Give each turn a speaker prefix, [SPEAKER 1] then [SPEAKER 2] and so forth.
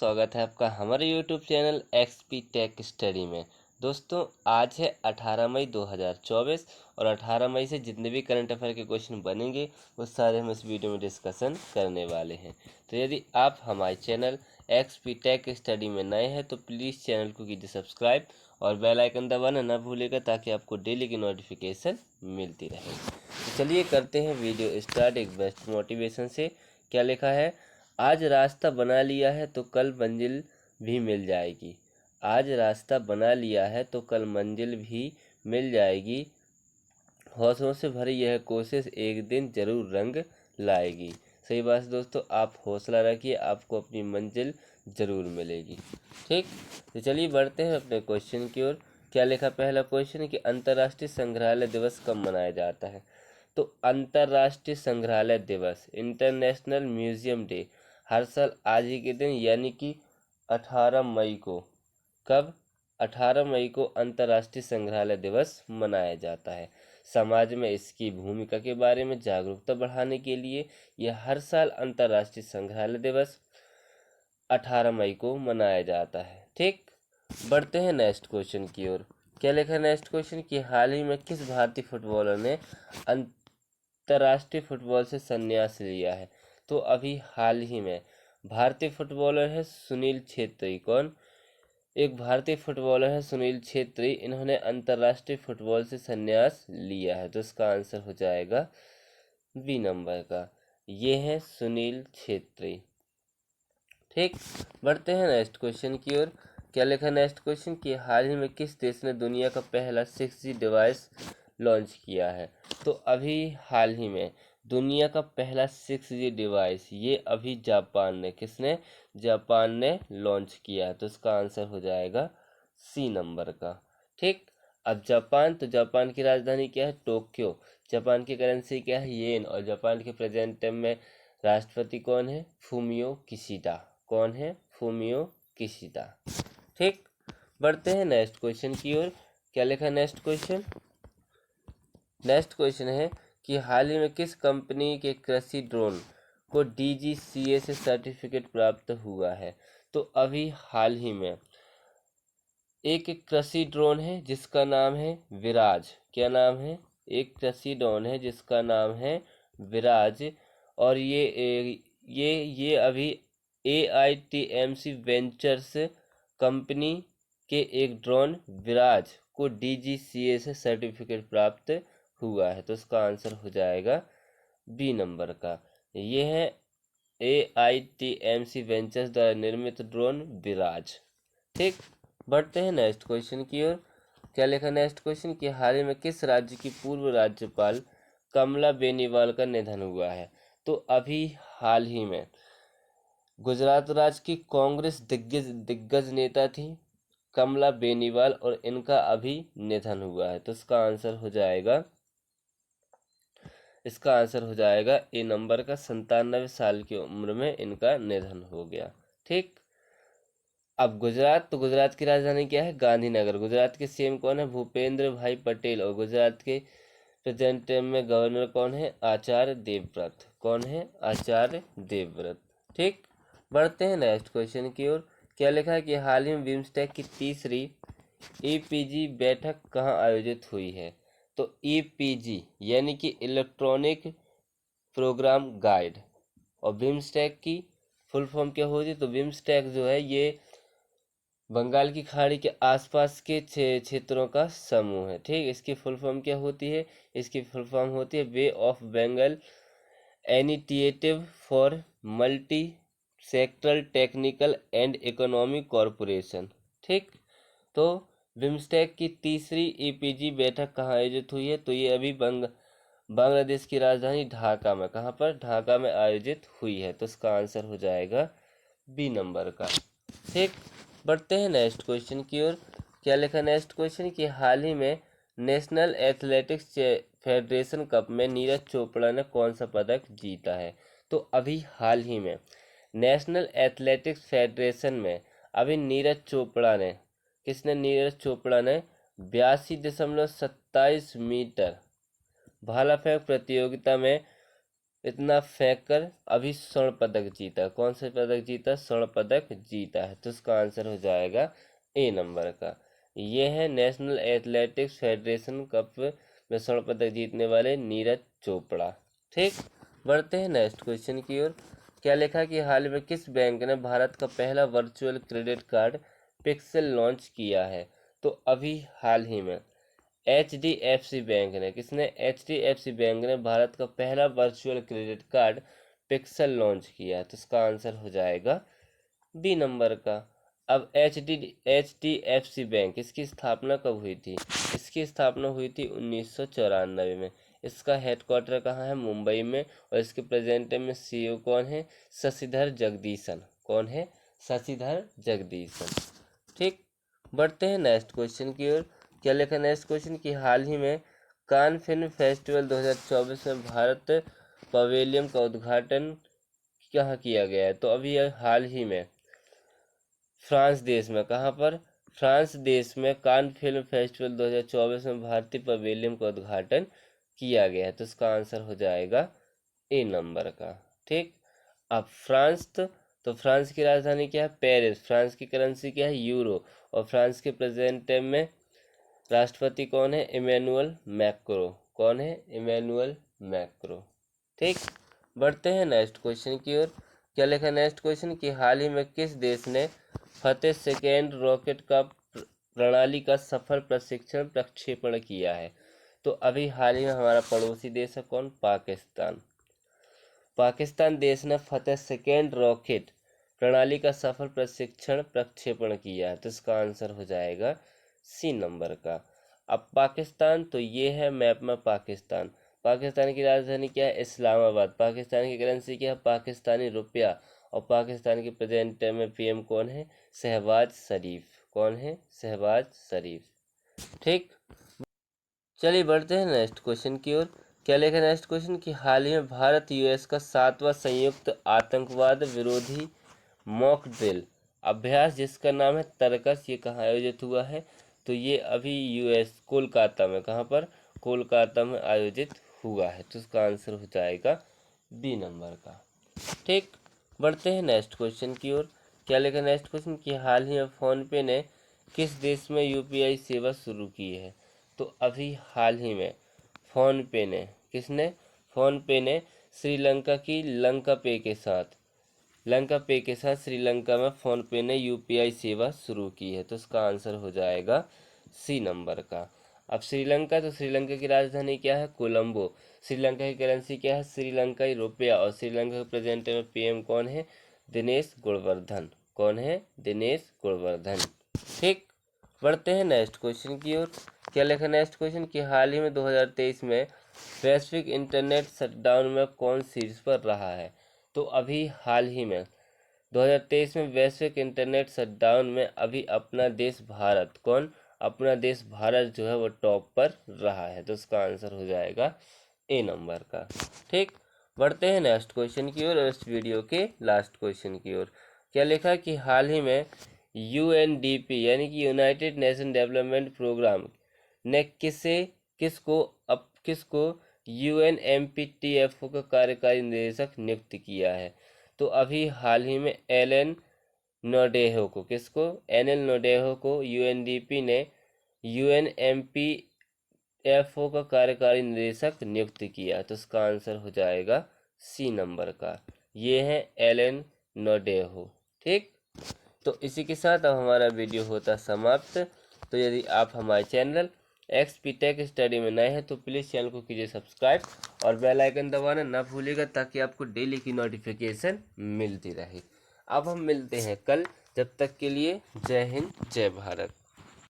[SPEAKER 1] स्वागत है आपका हमारे YouTube channel XP tech study में। दोस्तों आज है 18 मई 2024 और 18 मई से जितने भी करंट अफेयर के क्वेश्चन बनेंगे वो सारे हम इस वीडियो में डिस्कशन करने वाले हैं। तो यदि आप हमारे चैनल एक्सपी टेक स्टडी में नए हैं तो प्लीज़ चैनल को कीजिए सब्सक्राइब और बेल आइकन दबाना ना भूलिएगा ताकि आपको डेली की नोटिफिकेशन मिलती रहे। तो चलिए करते हैं वीडियो स्टार्ट एक बेस्ट मोटिवेशन से। क्या लिखा है? आज रास्ता बना लिया है तो कल मंजिल भी मिल जाएगी। आज रास्ता बना लिया है तो कल मंजिल भी मिल जाएगी। हौसलों से भरी यह कोशिश एक दिन जरूर रंग लाएगी। सही बात है दोस्तों, आप हौसला रखिए, आपको अपनी मंजिल जरूर मिलेगी। ठीक, तो चलिए बढ़ते हैं अपने क्वेश्चन की ओर। क्या लिखा पहला क्वेश्चन कि अंतर्राष्ट्रीय संग्रहालय दिवस कब मनाया जाता है? तो अंतर्राष्ट्रीय संग्रहालय दिवस इंटरनेशनल म्यूजियम डे हर साल आज ही के दिन यानी कि 18 मई को, कब? 18 मई को अंतर्राष्ट्रीय संग्रहालय दिवस मनाया जाता है। समाज में इसकी भूमिका के बारे में जागरूकता बढ़ाने के लिए यह हर साल अंतर्राष्ट्रीय संग्रहालय दिवस 18 मई को मनाया जाता है। ठीक, बढ़ते हैं नेक्स्ट क्वेश्चन की ओर। क्या लिखा है नेक्स्ट क्वेश्चन कि हाल ही में किस भारतीय फुटबॉलर ने अंतर्राष्ट्रीय फुटबॉल से संन्यास लिया है? तो अभी हाल ही में भारतीय फुटबॉलर है सुनील छेत्री। कौन? एक भारतीय फुटबॉलर है सुनील छेत्री, इन्होंने अंतर्राष्ट्रीय फुटबॉल से संन्यास लिया है। तो इसका आंसर हो जाएगा बी नंबर का, ये है सुनील छेत्री। ठीक, बढ़ते हैं नेक्स्ट क्वेश्चन की ओर। क्या लिखा नेक्स्ट क्वेश्चन कि हाल ही में किस देश ने दुनिया का पहला 6G डिवाइस लॉन्च किया है? तो अभी हाल ही में दुनिया का पहला 6G डिवाइस ये अभी जापान ने, किसने? जापान ने लॉन्च किया है। तो इसका आंसर हो जाएगा सी नंबर का। ठीक, अब जापान, तो जापान की राजधानी क्या है? टोक्यो। जापान की करेंसी क्या है? येन। और जापान के प्रेजेंट टाइम में राष्ट्रपति कौन है? फूमियो किशिडा। कौन है? फूमियो किशिडा। ठीक, बढ़ते हैं नेक्स्ट क्वेश्चन की ओर। क्या लिखा है नेक्स्ट क्वेश्चन? नेक्स्ट क्वेश्चन है कि हाल ही में किस कंपनी के कृषि ड्रोन को DGCA से सर्टिफिकेट प्राप्त हुआ है? तो अभी हाल ही में एक कृषि ड्रोन है जिसका नाम है विराज। क्या नाम है? एक कृषि ड्रोन है जिसका नाम है विराज, और ये अभी AITMC वेंचर्स कंपनी के एक ड्रोन विराज को DGCA से सर्टिफिकेट प्राप्त हुआ है। तो इसका आंसर हो जाएगा बी नंबर का, ये है AITMC वेंचर्स द्वारा निर्मित ड्रोन विराज। ठीक, बढ़ते हैं नेक्स्ट क्वेश्चन की ओर। क्या लिखा नेक्स्ट क्वेश्चन कि हाल ही में किस राज्य की पूर्व राज्यपाल कमला बेनीवाल का निधन हुआ है? तो अभी हाल ही में गुजरात राज्य की कांग्रेस दिग्गज नेता थी कमला बेनीवाल, और इनका अभी निधन हुआ है। तो इसका आंसर हो जाएगा ए नंबर का, 97 साल की उम्र में इनका निधन हो गया। ठीक, अब गुजरात, तो गुजरात की राजधानी क्या है? गांधीनगर। गुजरात के सीएम कौन है? भूपेंद्र भाई पटेल। और गुजरात के प्रेजेंट टाइम में गवर्नर कौन है? आचार्य देवव्रत। कौन है? आचार्य देवव्रत। ठीक, बढ़ते हैं नेक्स्ट क्वेश्चन की ओर। क्या लिखा है कि हाल ही में बिम्स्टेक की तीसरी EPG बैठक कहाँ आयोजित हुई है? तो EPG यानी कि इलेक्ट्रॉनिक प्रोग्राम गाइड, और बिम्स्टेक की फुल फॉर्म क्या होती है? तो बिम्स्टेक जो है ये बंगाल की खाड़ी के आसपास के क्षेत्रों का समूह है। ठीक, इसकी फुल फॉर्म क्या होती है? इसकी फुल फॉर्म होती है bay of Bengal initiative for multi sectoral technical and economic corporation. ठीक, तो बिम्स्टेक की तीसरी EPG बैठक कहाँ आयोजित हुई है? तो ये अभी बांग्लादेश की राजधानी ढाका में, कहाँ पर? ढाका में आयोजित हुई है। तो इसका आंसर हो जाएगा बी नंबर का। ठीक, बढ़ते हैं नेक्स्ट क्वेश्चन की ओर। क्या लिखा नेक्स्ट क्वेश्चन कि हाल ही में नेशनल एथलेटिक्स फेडरेशन कप में नीरज चोपड़ा ने कौन सा पदक जीता है? तो अभी हाल ही में नेशनल एथलेटिक्स फेडरेशन में अभी नीरज चोपड़ा ने, किसने? नीरज चोपड़ा ने 82.27 मीटर भाला फेंक प्रतियोगिता में इतना फेंक कर अभी स्वर्ण पदक जीता। कौन सा पदक जीता? स्वर्ण पदक जीता है। तो इसका आंसर हो जाएगा ए नंबर का। ये है नेशनल एथलेटिक्स फेडरेशन कप में स्वर्ण पदक जीतने वाले नीरज चोपड़ा। ठीक, बढ़ते हैं नेक्स्ट क्वेश्चन की ओर। क्या लिखा कि हाल में किस बैंक ने भारत का पहला virtual credit card pixel launch किया है? तो अभी हाल ही में HDFC बैंक ने, किसने? HDFC बैंक ने भारत का पहला virtual credit card pixel launch किया है। तो इसका आंसर हो जाएगा बी नंबर का। अब HDFC बैंक, इसकी स्थापना कब हुई थी? इसकी स्थापना हुई थी 1994 में। इसका हेडक्वार्टर कहाँ है? मुंबई में। और इसके प्रेजेंट में CEO कौन है? शशिधर जगदीशन। कौन है? शशिधर जगदीशन। ठीक, बढ़ते हैं नेक्स्ट क्वेश्चन की ओर। क्या लिखा नेक्स्ट क्वेश्चन कि हाल ही में कान फिल्म फेस्टिवल 2024 में भारत पवेलियन का उद्घाटन कहाँ किया गया है? तो अभी हाल ही में फ्रांस देश में, कहाँ पर? फ्रांस देश में कान फिल्म फेस्टिवल 2024 में भारतीय पवेलियन का उद्घाटन किया गया है। तो इसका आंसर हो जाएगा ए नंबर का। ठीक, अब फ्रांस तो फ्रांस की राजधानी क्या है? पेरिस। फ्रांस की करेंसी क्या है? यूरो। और फ्रांस के प्रेजेंट टाइम में राष्ट्रपति कौन है? Emmanuel Macron. कौन है? Emmanuel Macron. ठीक, बढ़ते हैं नेक्स्ट क्वेश्चन की ओर। क्या लिखा नेक्स्ट क्वेश्चन कि हाल ही में किस देश ने फतेह सेकेंड रॉकेट का प्रणाली का सफल प्रशिक्षण प्रक्षेपण किया है? तो अभी हाल ही में हमारा पड़ोसी देश है कौन? पाकिस्तान। पाकिस्तान देश ने फतेह सेकेंड रॉकेट प्रणाली का सफल प्रशिक्षण प्रक्षेपण किया है। तो इसका आंसर हो जाएगा सी नंबर का। अब पाकिस्तान, तो ये है मैप में पाकिस्तान। पाकिस्तान की राजधानी क्या है? इस्लामाबाद। पाकिस्तान की करेंसी क्या है? पाकिस्तानी रुपया। और पाकिस्तान के प्रेजेंट टाइम में PM कौन है? शहबाज शरीफ। कौन है? शहबाज शरीफ। ठीक, चलिए बढ़ते हैं नेक्स्ट क्वेश्चन की ओर। क्या लिखा नेक्स्ट क्वेश्चन कि हाल ही में भारत US का 7वां संयुक्त आतंकवाद विरोधी मॉक ड्रिल अभ्यास जिसका नाम है तरकस, ये कहाँ आयोजित हुआ है? तो ये अभी US कोलकाता में, कहाँ पर? कोलकाता में आयोजित हुआ है। तो इसका आंसर हो जाएगा बी नंबर का। ठीक, बढ़ते हैं नेक्स्ट क्वेश्चन की ओर। क्या लिखा नेक्स्ट क्वेश्चन कि हाल ही में फ़ोनपे ने किस देश में UPI सेवा शुरू की है? तो अभी हाल ही में फ़ोनपे ने, किसने? फ़ोनपे ने श्रीलंका की लंका पे के साथ श्रीलंका में फ़ोनपे ने UPI सेवा शुरू की है। तो इसका आंसर हो जाएगा सी नंबर का। अब श्रीलंका, तो श्रीलंका की राजधानी क्या है? कोलंबो। श्रीलंका की करेंसी क्या है? श्रीलंकाई रुपया। और श्रीलंका के प्रेजेंट में PM कौन है? दिनेश गुणवर्धन। कौन है? दिनेश गुणवर्धन। ठीक, बढ़ते हैं नेक्स्ट क्वेश्चन की ओर। क्या लिखा नेक्स्ट क्वेश्चन कि हाल ही में 2023 में वैश्विक इंटरनेट शटडाउन में कौन शीर्ष पर रहा है? तो अभी हाल ही में 2023 में वैश्विक इंटरनेट शटडाउन में अभी अपना देश भारत, कौन? अपना देश भारत जो है वो टॉप पर रहा है। तो उसका आंसर हो जाएगा ए नंबर का। ठीक, बढ़ते हैं नेक्स्ट क्वेश्चन की ओर और इस वीडियो के लास्ट क्वेश्चन की ओर। क्या लिखा कि हाल ही में UNDP यानी कि यूनाइटेड नेशन डेवलपमेंट प्रोग्राम ने किसको UNMPTFO का कार्यकारी निदेशक नियुक्त किया है? तो अभी हाल ही में एलन नोडेहो को, किसको? NL नोडेहो को UNDP ने UNMPFO का कार्यकारी निदेशक नियुक्त किया। तो इसका आंसर हो जाएगा सी नंबर का। ये है एलन नोडेहो। ठीक, तो इसी के साथ अब हमारा वीडियो होता समाप्त। तो यदि आप हमारे चैनल XP टेक स्टडी में नए हैं तो प्लीज़ चैनल को कीजिए सब्सक्राइब और बेल आइकन दबाना ना भूलिएगा ताकि आपको डेली की नोटिफिकेशन मिलती रहे। अब हम मिलते हैं कल, जब तक के लिए जय हिंद जय भारत।